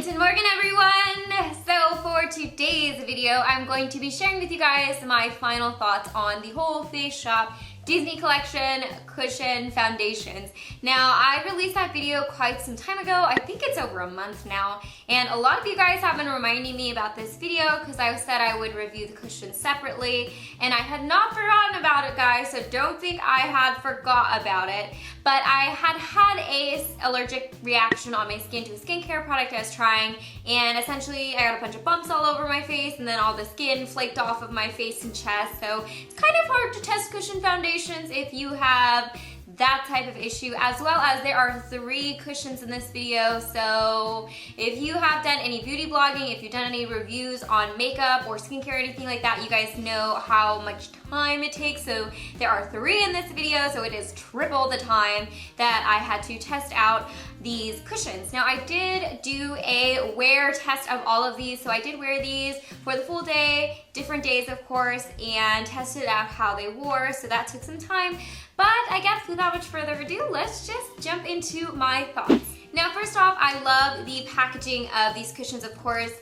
Guten Morgen, everyone! So for today's video, I'm going to be sharing with you guys my final thoughts on the whole Face Shop Disney Collection Cushion Foundations. Now, I released that video quite some time ago. I think it's over a month now. And a lot of you guys have been reminding me about this video because I said I would review the cushions separately. And I had not forgotten about it, guys, so don't think I had forgot about it. But I had a allergic reaction on my skin to a skincare product I was trying. And essentially, I got a bunch of bumps all over my face and then all the skin flaked off of my face and chest. So it's kind of hard to test cushion foundations if you have that type of issue, as well as there are 3 cushions in this video. So if you have done any beauty blogging, if you've done any reviews on makeup or skincare or anything like that, you guys know how much time it takes. So there are 3 in this video, so it is triple the time that I had to test out these cushions. Now, I did do a wear test of all of these, so I did wear these for the full day, different days of course, and tested out how they wore, so that took some time. But I guess without much further ado, let's just jump into my thoughts. Now, first off, I love the packaging of these cushions, of course.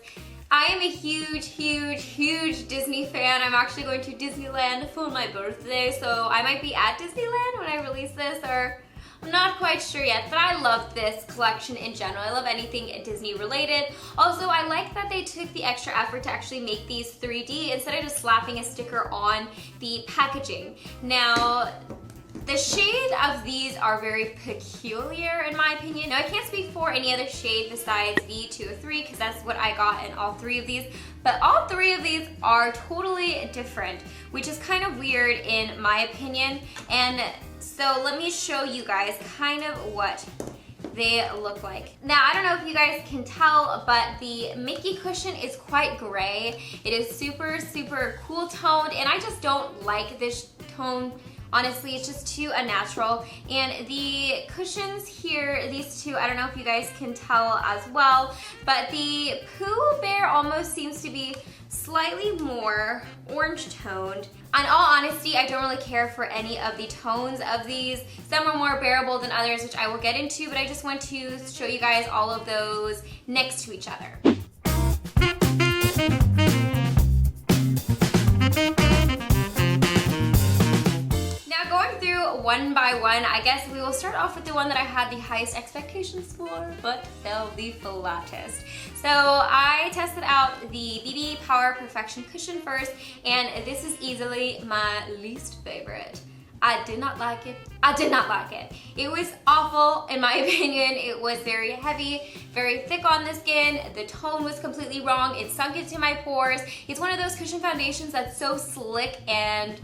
I am a huge Disney fan. I'm actually going to Disneyland for my birthday, so I might be at Disneyland when I release this, or I'm not quite sure yet, but I love this collection in general. I love anything Disney related. Also, I like that they took the extra effort to actually make these 3D instead of just slapping a sticker on the packaging. Now, the shade of these are very peculiar in my opinion. Now, I can't speak for any other shade besides V203 because that's what I got in all 3 of these, but all 3 of these are totally different, which is kind of weird in my opinion. And so let me show you guys kind of what they look like. Now, I don't know if you guys can tell, but the Mickey cushion is quite gray. It is super cool toned, and I just don't like this tone. Honestly, it's just too unnatural. And the cushions here, these 2, I don't know if you guys can tell as well, but the Pooh Bear almost seems to be slightly more orange toned. In all honesty, I don't really care for any of the tones of these. Some are more bearable than others, which I will get into, but I just want to show you guys all of those next to each other. One by one, I guess we will start off with the one that I had the highest expectations for, but fell the flattest. So I tested out the BB Power Perfection cushion first, and this is easily my least favorite. I did not like it. I did not like it. It was awful in my opinion. It was very heavy, very thick on the skin. The tone was completely wrong. It sunk into my pores. It's one of those cushion foundations that's so slick and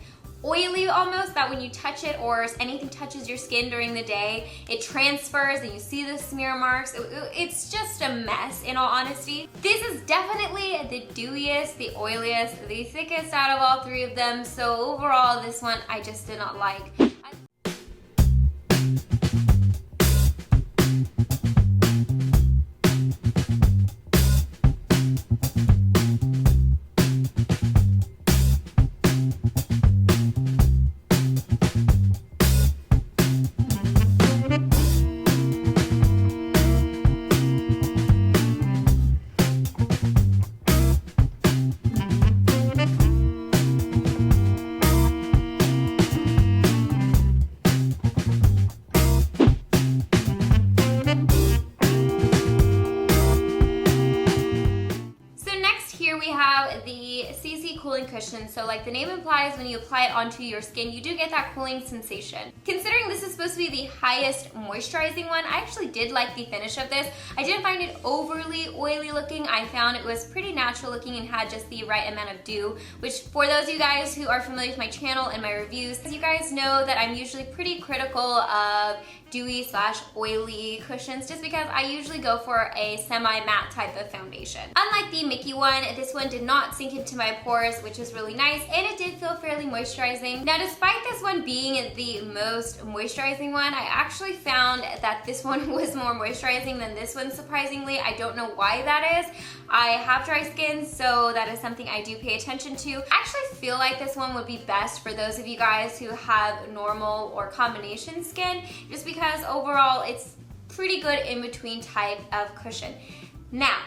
oily almost that when you touch it or anything touches your skin during the day, it transfers and you see the smear marks. It's just a mess in all honesty. This is definitely the dewiest, the oiliest, the thickest out of all 3 of them. So overall, this one I just did not like. Cooling cushion. So like the name implies, when you apply it onto your skin, you do get that cooling sensation. Considering this is supposed to be the highest moisturizing one, I actually did like the finish of this. I didn't find it overly oily looking. I found it was pretty natural looking and had just the right amount of dew, which for those of you guys who are familiar with my channel and my reviews, you guys know that I'm usually pretty critical of dewy/oily cushions just because I usually go for a semi-matte type of foundation. Unlike the Mickey one, this one did not sink into my pores, which is really nice, and it did feel fairly moisturizing. Now, despite this one being the most moisturizing one, I actually found that this one was more moisturizing than this one, surprisingly. I don't know why that is. I have dry skin, so that is something I do pay attention to. I actually feel like this one would be best for those of you guys who have normal or combination skin, just because overall it's pretty good in between type of cushion. Now,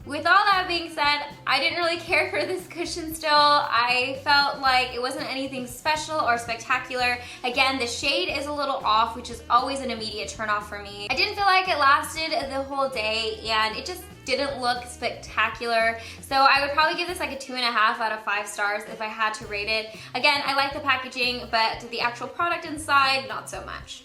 with all that being said, I didn't really care for this cushion still. I felt like it wasn't anything special or spectacular. Again, the shade is a little off, which is always an immediate turnoff for me. I didn't feel like it lasted the whole day, and it just didn't look spectacular. So I would probably give this like a 2.5 out of 5 stars if I had to rate it. Again, I like the packaging, but the actual product inside, not so much.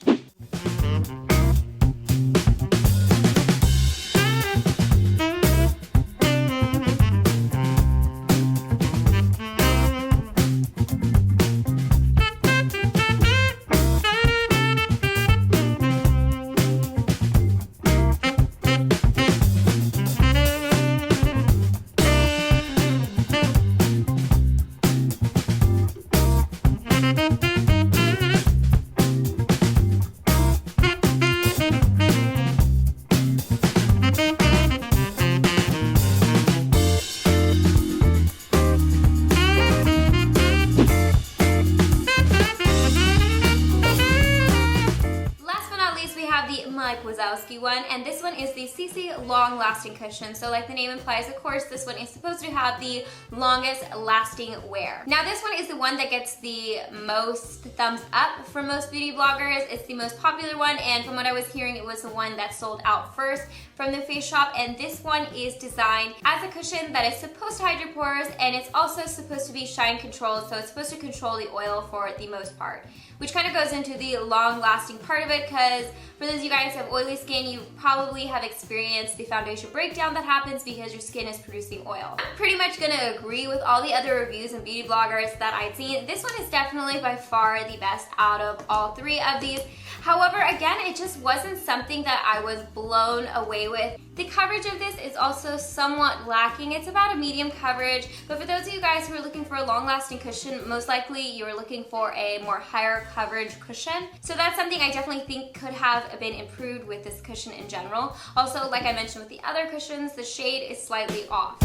One, and this one is the CC Long-Lasting Cushion. So like the name implies, of course, this one is supposed to have the longest lasting wear. Now this one is the one that gets the most thumbs up from most beauty bloggers. It's the most popular one, and from what I was hearing, it was the one that sold out first from the Face Shop, and this one is designed as a cushion that is supposed to hide your pores, and it's also supposed to be shine controlled, so it's supposed to control the oil for the most part, which kind of goes into the long-lasting part of it, because for those of you guys who have oily skin, you probably have experienced the foundation breakdown that happens because your skin is producing oil. I'm pretty much gonna agree with all the other reviews and beauty bloggers that I've seen. This one is definitely by far the best out of all 3 of these. However, again, it just wasn't something that I was blown away with. The coverage of this is also somewhat lacking. It's about a medium coverage, but for those of you guys who are looking for a long-lasting cushion, most likely you're looking for a more higher coverage cushion. So that's something I definitely think could have been improved with this cushion in general. Also, like I mentioned with the other cushions, the shade is slightly off.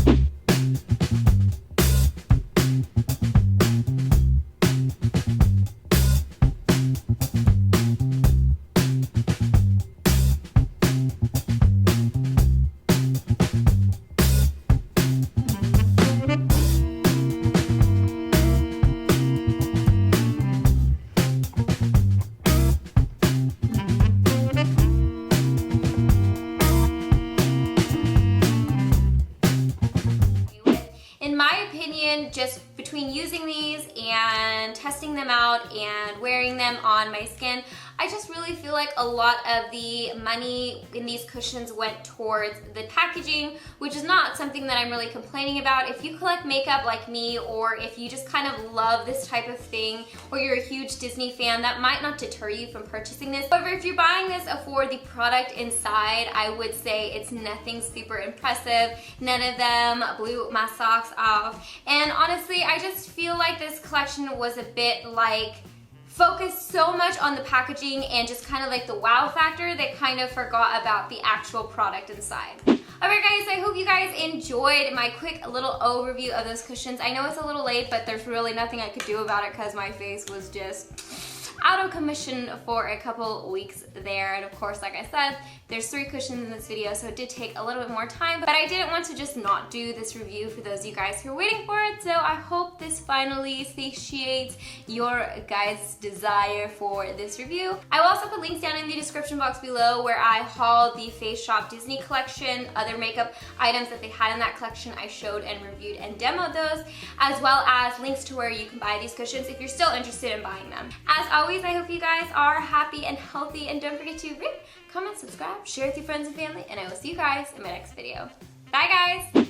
Just between using these and testing them out and wearing them on my skin, I just really feel like a lot of the money in these cushions went towards the packaging, which is not something that I'm really complaining about. If you collect makeup like me, or if you just kind of love this type of thing, or you're a huge Disney fan, that might not deter you from purchasing this. However, if you're buying this for the product inside, I would say it's nothing super impressive. None of them blew my socks off. And honestly, I just feel like this collection was a bit like focused so much on the packaging and just kind of like the wow factor that kind of forgot about the actual product inside. Alright guys, I hope you guys enjoyed my quick little overview of those cushions. I know it's a little late, but there's really nothing I could do about it because my face was just out of commission for a couple weeks there. And of course, like I said, there's 3 cushions in this video, so it did take a little bit more time, but I didn't want to just not do this review for those of you guys who are waiting for it. So I hope this finally satiates your guys' desire for this review. I will also put links down in the description box below where I hauled the Face Shop Disney collection, other makeup items that they had in that collection. I showed and reviewed and demoed those, as well as links to where you can buy these cushions if you're still interested in buying them. As always, I hope you guys are happy and healthy, and don't forget to rate, comment, subscribe, share with your friends and family, and I will see you guys in my next video. Bye guys!